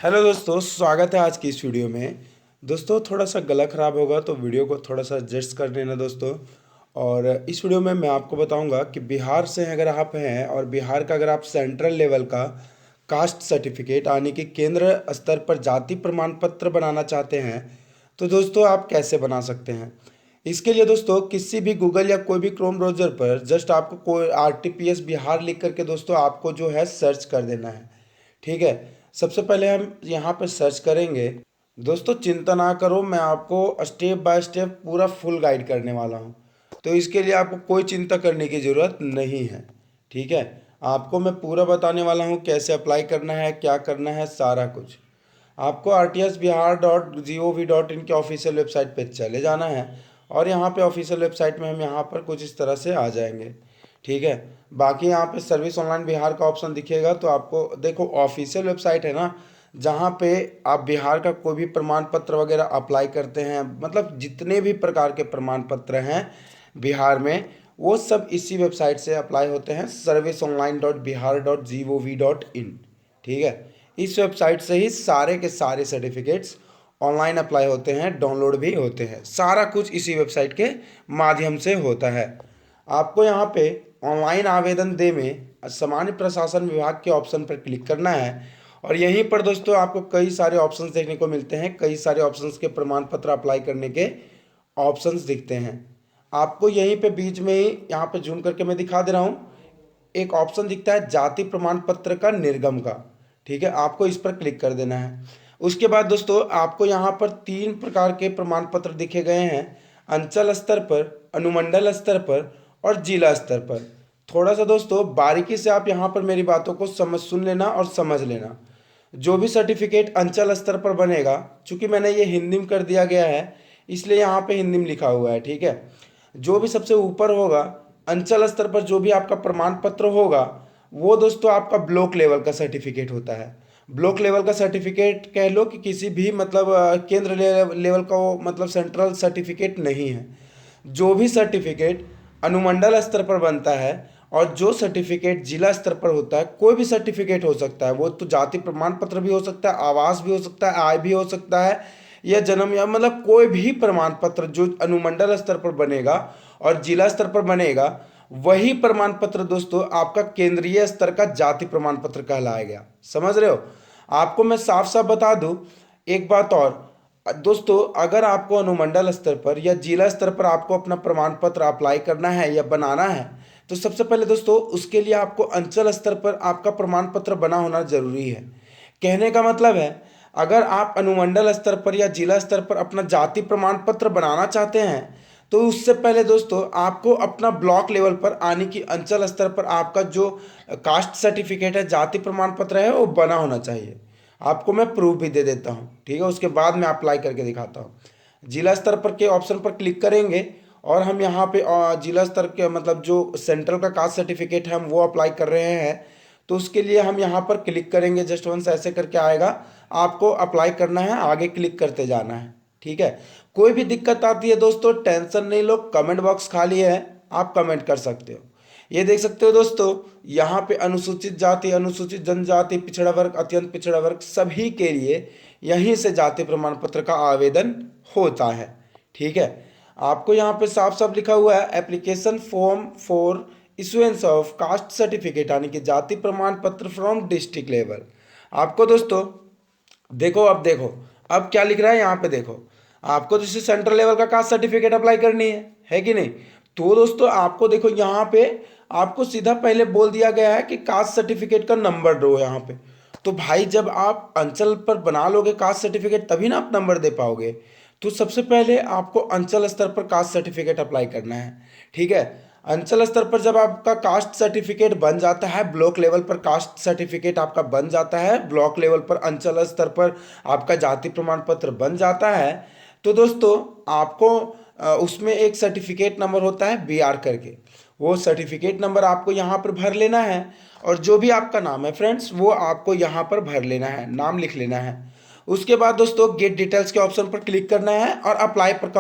Hello दोस्तों, स्वागत है आज की इस वीडियो में। दोस्तों थोड़ा सा गला ख़राब होगा तो वीडियो को थोड़ा सा एडजस्ट कर लेना दोस्तों। और इस वीडियो में मैं आपको बताऊंगा कि बिहार से अगर आप हैं और बिहार का अगर आप सेंट्रल लेवल का कास्ट सर्टिफिकेट यानी कि केंद्र स्तर पर जाति प्रमाण पत्र बनाना चाहते हैं तो दोस्तों आप कैसे बना सकते हैं। इसके लिए दोस्तों किसी भी गूगल या कोई भी क्रोम ब्राउज़र पर जस्ट आपको कोई RTPS बिहार लिख करके दोस्तों आपको जो है सर्च कर देना है। ठीक है, सबसे पहले हम यहाँ पर सर्च करेंगे। दोस्तों चिंता ना करो, मैं आपको स्टेप बाय स्टेप पूरा फुल गाइड करने वाला हूँ, तो इसके लिए आपको कोई चिंता करने की ज़रूरत नहीं है। ठीक है, आपको मैं पूरा बताने वाला हूँ कैसे अप्लाई करना है, क्या करना है, सारा कुछ। आपको rtsbihar.gov.in के ऑफिशियल वेबसाइट पे चले जाना है और यहाँ पे ऑफिशियल वेबसाइट में हम यहाँ पर कुछ इस तरह से आ जाएंगे। ठीक है, बाकी यहाँ पे सर्विस ऑनलाइन बिहार का ऑप्शन दिखेगा तो आपको देखो ऑफिशियल वेबसाइट है ना, जहाँ पे आप बिहार का कोई भी प्रमाण पत्र वगैरह अप्लाई करते हैं, मतलब जितने भी प्रकार के प्रमाण पत्र हैं बिहार में वो सब इसी वेबसाइट से अप्लाई होते हैं, serviceonline.bihar.gov.in। ठीक है, इस वेबसाइट से ही सारे के सारे सर्टिफिकेट्स ऑनलाइन अप्लाई होते हैं, डाउनलोड भी होते हैं, सारा कुछ इसी वेबसाइट के माध्यम से होता है। आपको यहाँ पे ऑनलाइन आवेदन दे में सामान्य प्रशासन विभाग के ऑप्शन पर क्लिक करना है और यहीं पर दोस्तों आपको कई सारे ऑप्शंस देखने को मिलते हैं, कई सारे ऑप्शंस के प्रमाण पत्र अप्लाई करने के ऑप्शंस दिखते हैं। आपको यहीं पे बीच में ही यहाँ पे जूम करके मैं दिखा दे रहा हूँ, एक ऑप्शन दिखता है जाति प्रमाण पत्र का निर्गम का। ठीक है, आपको इस पर क्लिक कर देना है। उसके बाद दोस्तों आपको यहाँ पर 3 प्रकार के प्रमाण पत्र दिखे गए हैं, अंचल स्तर पर, अनुमंडल स्तर पर और जिला स्तर पर। थोड़ा सा दोस्तों बारीकी से आप यहाँ पर मेरी बातों को सुन लेना और समझ लेना। जो भी सर्टिफिकेट अंचल स्तर पर बनेगा, चूंकि मैंने ये हिंदी में कर दिया गया है इसलिए यहाँ पे हिंदी में लिखा हुआ है। ठीक है, जो भी सबसे ऊपर होगा अंचल स्तर पर जो भी आपका प्रमाण पत्र होगा वो दोस्तों आपका ब्लॉक लेवल का सर्टिफिकेट होता है। ब्लॉक लेवल का सर्टिफिकेट कह लो कि किसी भी मतलब केंद्र लेवल का वो मतलब सेंट्रल सर्टिफिकेट नहीं है। जो भी सर्टिफिकेट अनुमंडल स्तर पर बनता है और जो सर्टिफिकेट जिला स्तर पर होता है, कोई भी सर्टिफिकेट हो सकता है, वो तो जाति प्रमाण पत्र भी हो सकता है, आवास भी हो सकता है, आय भी हो सकता है या जन्म, या मतलब कोई भी प्रमाण पत्र जो अनुमंडल स्तर पर बनेगा और जिला स्तर पर बनेगा वही प्रमाण पत्र दोस्तों आपका केंद्रीय स्तर का जाति प्रमाण पत्र कहलाएगा। समझ रहे हो? आपको मैं साफ साफ बता दूं एक बात और दोस्तों, अगर आपको अनुमंडल स्तर पर या जिला स्तर पर आपको अपना प्रमाण पत्र अप्लाई करना है या बनाना है तो सबसे पहले दोस्तों उसके लिए आपको अंचल स्तर पर आपका प्रमाण पत्र बना होना जरूरी है। कहने का मतलब है अगर आप अनुमंडल स्तर पर या जिला स्तर पर अपना जाति प्रमाण पत्र बनाना चाहते हैं तो उससे पहले दोस्तों आपको अपना ब्लॉक लेवल पर आने की अंचल स्तर पर आपका जो कास्ट सर्टिफिकेट है, जाति प्रमाण पत्र है, वो बना होना चाहिए। आपको मैं प्रूफ भी दे देता हूँ। ठीक है, उसके बाद मैं अप्लाई करके दिखाता हूँ। जिला स्तर पर के ऑप्शन पर क्लिक करेंगे और हम यहाँ पे जिला स्तर के मतलब जो सेंट्रल का कास्ट सर्टिफिकेट है हम वो अप्लाई कर रहे हैं, तो उसके लिए हम यहाँ पर क्लिक करेंगे। जस्ट वंस ऐसे करके आएगा, आपको अप्लाई करना है, आगे क्लिक करते जाना है। ठीक है, कोई भी दिक्कत आती है दोस्तों टेंशन नहीं लो, कमेंट बॉक्स खाली है, आप कमेंट कर सकते हो। ये देख सकते हो दोस्तों, यहाँ पे अनुसूचित जाति, अनुसूचित जनजाति, पिछड़ा वर्ग, अत्यंत पिछड़ा वर्ग सभी के लिए यहीं से जाति प्रमाण पत्र का आवेदन होता है। ठीक है, आपको यहाँ पे साफ साफ लिखा हुआ है application form for issuance of caste certificate यानी कि जाति प्रमाण पत्र फ्रॉम डिस्ट्रिक्ट लेवल। आपको दोस्तों देखो, अब देखो अब क्या लिख रहा है यहाँ पे, देखो आपको जैसे सेंट्रल लेवल का कास्ट सर्टिफिकेट अप्लाई करनी है कि नहीं, तो दोस्तों आपको देखो यहाँ पे आपको सीधा पहले बोल दिया गया है कि कास्ट सर्टिफिकेट का नंबर दो यहाँ पे। तो भाई जब आप अंचल पर बना लोगे कास्ट सर्टिफिकेट तभी ना आप नंबर दे पाओगे। तो सबसे पहले आपको अंचल स्तर पर कास्ट सर्टिफिकेट अप्लाई करना है। ठीक है, अंचल स्तर पर जब आपका कास्ट सर्टिफिकेट बन जाता है, ब्लॉक लेवल पर कास्ट सर्टिफिकेट आपका बन जाता है, ब्लॉक लेवल पर अंचल स्तर पर आपका जाति प्रमाण पत्र बन जाता है, तो दोस्तों आपको उसमें एक सर्टिफिकेट नंबर होता है BR करके, वो सर्टिफिकेट नंबर आपको यहाँ पर भर लेना है और जो भी आपका नाम है फ्रेंड्स वो आपको यहाँ पर भर लेना है, नाम लिख लेना है। उसके बाद दोस्तों गेट डिटेल्स के ऑप्शन पर क्लिक करना है और अप्लाई पर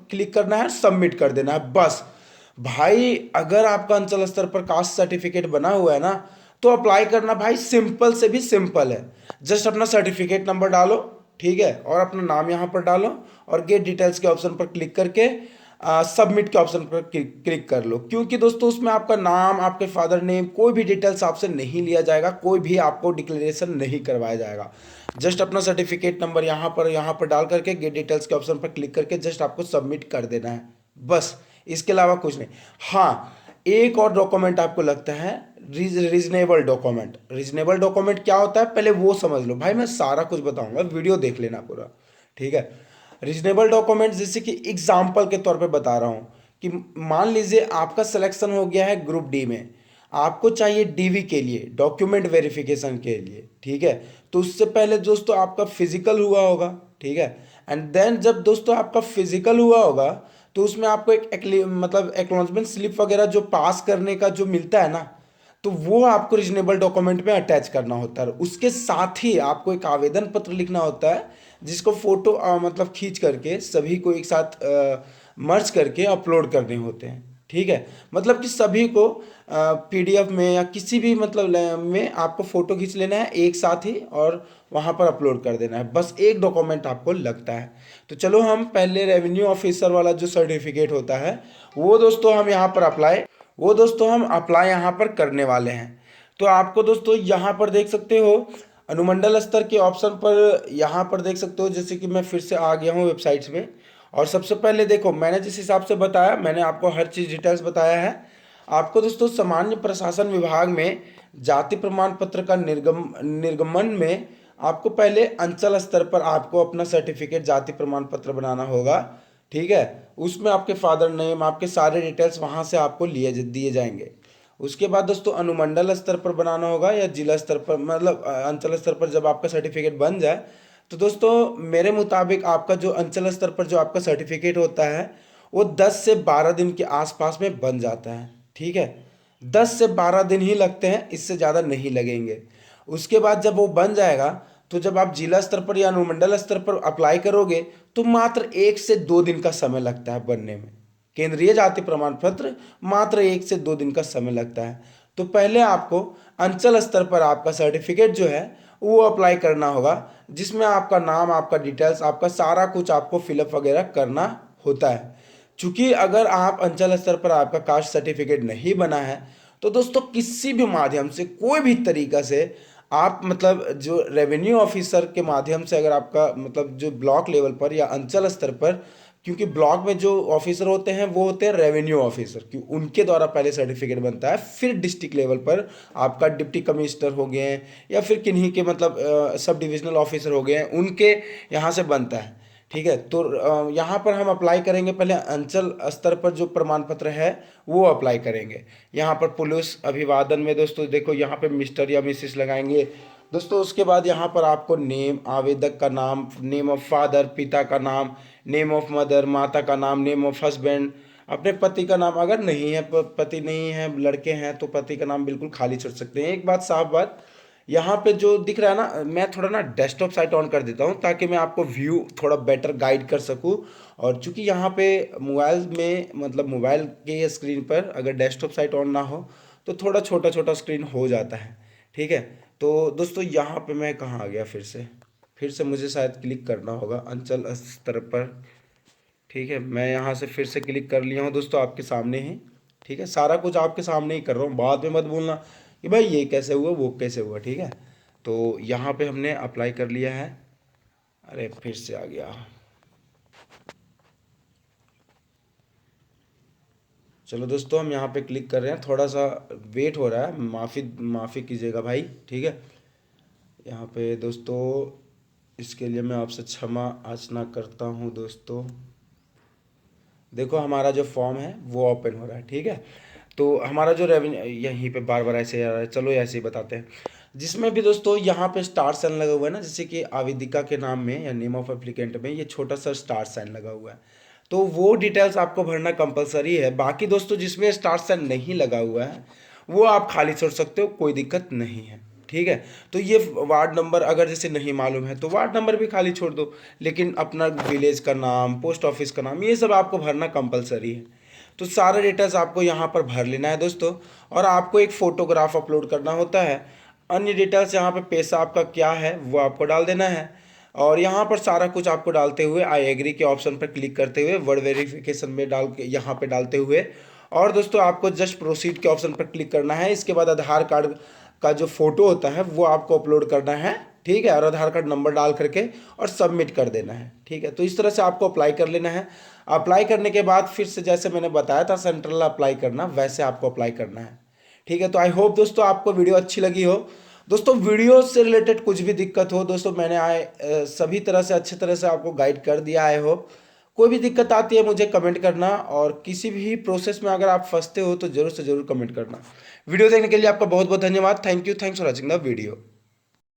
क्लिक करना है, सबमिट कर देना है, बस। भाई अगर आपका अंचल स्तर पर कास्ट सर्टिफिकेट बना हुआ है ना, तो अप्लाई करना भाई सिंपल से भी सिंपल है। जस्ट अपना सर्टिफिकेट नंबर डालो, ठीक है, और अपना नाम यहाँ पर डालो और गेट डिटेल्स के ऑप्शन पर क्लिक करके सबमिट के ऑप्शन पर क्लिक कर लो। क्योंकि दोस्तों उसमें आपका नाम, आपके फादर नेम, कोई भी डिटेल्स आपसे नहीं लिया जाएगा, कोई भी आपको डिक्लेरेशन नहीं करवाया जाएगा। जस्ट अपना सर्टिफिकेट नंबर यहाँ पर डाल करके गेट डिटेल्स के ऑप्शन पर क्लिक करके जस्ट आपको सबमिट कर देना है, बस, इसके अलावा कुछ नहीं। हाँ, एक और डॉक्यूमेंट आपको लगता है रीजनेबल डॉक्यूमेंट। रीजनेबल डॉक्यूमेंट क्या होता है पहले वो समझ लो भाई, मैं सारा कुछ बताऊंगा, वीडियो देख लेना पूरा, ठीक है। रीजनेबल डॉक्यूमेंट जैसे कि एग्जाम्पल के तौर पे बता रहा हूँ कि मान लीजिए आपका सिलेक्शन हो गया है ग्रुप डी में, आपको चाहिए डीवी के लिए, डॉक्यूमेंट वेरिफिकेशन के लिए, ठीक है। तो उससे पहले दोस्तों आपका फिजिकल हुआ होगा, ठीक है। एंड देन जब दोस्तों आपका फिजिकल हुआ होगा तो उसमें आपको मतलब एक्नॉलेजमेंट स्लिप वगैरह जो पास करने का जो मिलता है ना, तो वो आपको रीजनेबल डॉक्यूमेंट में अटैच करना होता है। उसके साथ ही आपको एक आवेदन पत्र लिखना होता है जिसको फोटो मतलब खींच करके सभी को एक साथ मर्ज करके अपलोड करने होते हैं, ठीक है। मतलब कि सभी को पीडीएफ में या किसी भी मतलब में आपको फ़ोटो खींच लेना है एक साथ ही और वहाँ पर अपलोड कर देना है, बस एक डॉक्यूमेंट आपको लगता है। तो चलो हम पहले रेवेन्यू ऑफिसर वाला जो सर्टिफिकेट होता है वो दोस्तों हम अप्लाई यहाँ पर करने वाले हैं। तो आपको दोस्तों यहाँ पर देख सकते हो अनुमंडल स्तर के ऑप्शन पर, यहाँ पर देख सकते हो, जैसे कि मैं फिर से आ गया हूँ वेबसाइट्स में। और सबसे पहले देखो मैंने जिस हिसाब से बताया, मैंने आपको हर चीज़ डिटेल्स बताया है। आपको दोस्तों सामान्य प्रशासन विभाग में जाति प्रमाण पत्र का निर्गमन में आपको पहले अंचल स्तर पर आपको अपना सर्टिफिकेट जाति प्रमाण पत्र बनाना होगा, ठीक है। उसमें आपके फादर नेम, आपके सारे डिटेल्स वहाँ से आपको दिए जाएंगे। उसके बाद दोस्तों अनुमंडल स्तर पर बनाना होगा या जिला स्तर पर, मतलब अंचल स्तर पर जब आपका सर्टिफिकेट बन जाए तो दोस्तों मेरे मुताबिक आपका जो अंचल स्तर पर जो आपका सर्टिफिकेट होता है वो 10 से 12 दिन के आसपास में बन जाता है, ठीक है। 10 से 12 दिन ही लगते हैं, इससे ज़्यादा नहीं लगेंगे। उसके बाद जब वो बन जाएगा तो जब आप जिला स्तर पर या अनुमंडल स्तर पर अप्लाई करोगे तो मात्र 1 से 2 दिन का समय लगता है बनने में। केंद्रीय जाति प्रमाण पत्र मात्र 1 से 2 दिन का समय लगता है। तो पहले आपको अंचल स्तर पर आपका सर्टिफिकेट जो है वो अप्लाई करना होगा, जिसमें आपका नाम, आपका डिटेल्स, आपका सारा कुछ आपको फिलअप वगैरह करना होता है। चूंकि अगर आप अंचल स्तर पर आपका कास्ट सर्टिफिकेट नहीं बना है तो दोस्तों किसी भी माध्यम से, कोई भी तरीका से आप मतलब जो रेवेन्यू ऑफिसर के माध्यम से, अगर आपका मतलब जो ब्लॉक लेवल पर या अंचल स्तर पर, क्योंकि ब्लॉक में जो ऑफिसर होते हैं वो होते हैं रेवेन्यू ऑफिसर, क्यों उनके द्वारा पहले सर्टिफिकेट बनता है, फिर डिस्ट्रिक्ट लेवल पर आपका डिप्टी कमिश्नर हो गए हैं या फिर किन्हीं के मतलब सब डिविजनल ऑफिसर हो गए हैं, उनके यहाँ से बनता है, ठीक है। तो यहाँ पर हम अप्लाई करेंगे, पहले अंचल स्तर पर जो प्रमाण पत्र है वो अप्लाई करेंगे। यहाँ पर पुलिस अभिवादन में दोस्तों देखो यहाँ पे मिस्टर या मिसिस लगाएंगे दोस्तों। उसके बाद यहाँ पर आपको नेम, आवेदक का नाम, नेम ऑफ फादर, पिता का नाम, नेम ऑफ मदर, माता का नाम, नेम ऑफ हस्बैंड, अपने पति का नाम, अगर नहीं है पति नहीं है, लड़के हैं तो पति का नाम बिल्कुल खाली छोड़ सकते हैं। एक बात साफ बात, यहाँ पे जो दिख रहा है ना, मैं थोड़ा ना डेस्कटॉप साइट ऑन कर देता हूँ ताकि मैं आपको व्यू थोड़ा बेटर गाइड कर सकूँ। और चूंकि यहाँ पे मोबाइल में मतलब मोबाइल के स्क्रीन पर अगर डेस्कटॉप साइट ऑन ना हो तो थोड़ा छोटा छोटा स्क्रीन हो जाता है, ठीक है। तो दोस्तों यहाँ पे मैं कहाँ आ गया, फिर से मुझे शायद क्लिक करना होगा अंचल स्तर पर, ठीक है। मैं यहाँ से फिर से क्लिक कर लिया हूँ दोस्तों आपके सामने ही, ठीक है। सारा कुछ आपके सामने ही कर रहा हूँ, बाद में मत बोलना कि भाई ये कैसे हुआ वो कैसे हुआ, ठीक है। तो यहाँ पे हमने अप्लाई कर लिया है। अरे फिर से आ गया, चलो दोस्तों हम यहाँ पे क्लिक कर रहे हैं, थोड़ा सा वेट हो रहा है, माफ़ी कीजिएगा भाई, ठीक है। यहाँ पे दोस्तों इसके लिए मैं आपसे क्षमा याचना करता हूँ दोस्तों। देखो हमारा जो फॉर्म है वो ओपन हो रहा है, ठीक है। तो हमारा जो रेवेन्यू यहीं पे बार बार ऐसे आ रहा है, चलो ऐसे ही बताते हैं। जिसमें भी दोस्तों यहाँ पे स्टार साइन लगा हुआ है ना, जैसे कि आवेदिका के नाम में या नेम ऑफ एप्लीकेंट में ये छोटा सा स्टार साइन लगा हुआ है, तो वो डिटेल्स आपको भरना कंपलसरी है। बाकी दोस्तों जिसमें स्टार साइन नहीं लगा हुआ है वो आप खाली छोड़ सकते हो, कोई दिक्कत नहीं है, ठीक है। तो ये वार्ड नंबर अगर जैसे नहीं मालूम है तो वार्ड नंबर भी खाली छोड़ दो, लेकिन अपना विलेज का नाम, पोस्ट ऑफिस का नाम, ये सब आपको भरना कंपलसरी है। तो सारे डिटेल्स आपको यहाँ पर भर लेना है दोस्तों, और आपको एक फ़ोटोग्राफ अपलोड करना होता है। अन्य डिटेल्स यहाँ पे पैसा आपका क्या है वो आपको डाल देना है, और यहाँ पर सारा कुछ आपको डालते हुए आई एग्री के ऑप्शन पर क्लिक करते हुए वर्ड वेरिफिकेशन में डाल के यहाँ पे डालते हुए, और दोस्तों आपको जस्ट प्रोसीड के ऑप्शन पर क्लिक करना है। इसके बाद आधार कार्ड का जो फोटो होता है वो आपको अपलोड करना है, ठीक है, और आधार कार्ड नंबर डाल करके और सबमिट कर देना है, ठीक है। तो इस तरह से आपको अप्लाई कर लेना है। अप्लाई करने के बाद फिर से जैसे मैंने बताया था सेंट्रल अप्लाई करना, वैसे आपको अप्लाई करना है, ठीक है। तो आई होप दोस्तों आपको वीडियो अच्छी लगी हो। दोस्तों वीडियो से रिलेटेड कुछ भी दिक्कत हो दोस्तों, मैंने सभी तरह से अच्छे तरह से आपको गाइड कर दिया। आई होप कोई भी दिक्कत आती है मुझे कमेंट करना, और किसी भी प्रोसेस में अगर आप फंसते हो तो जरूर से जरूर कमेंट करना। वीडियो देखने के लिए आपका बहुत बहुत धन्यवाद। Thank you, thanks for watching the video.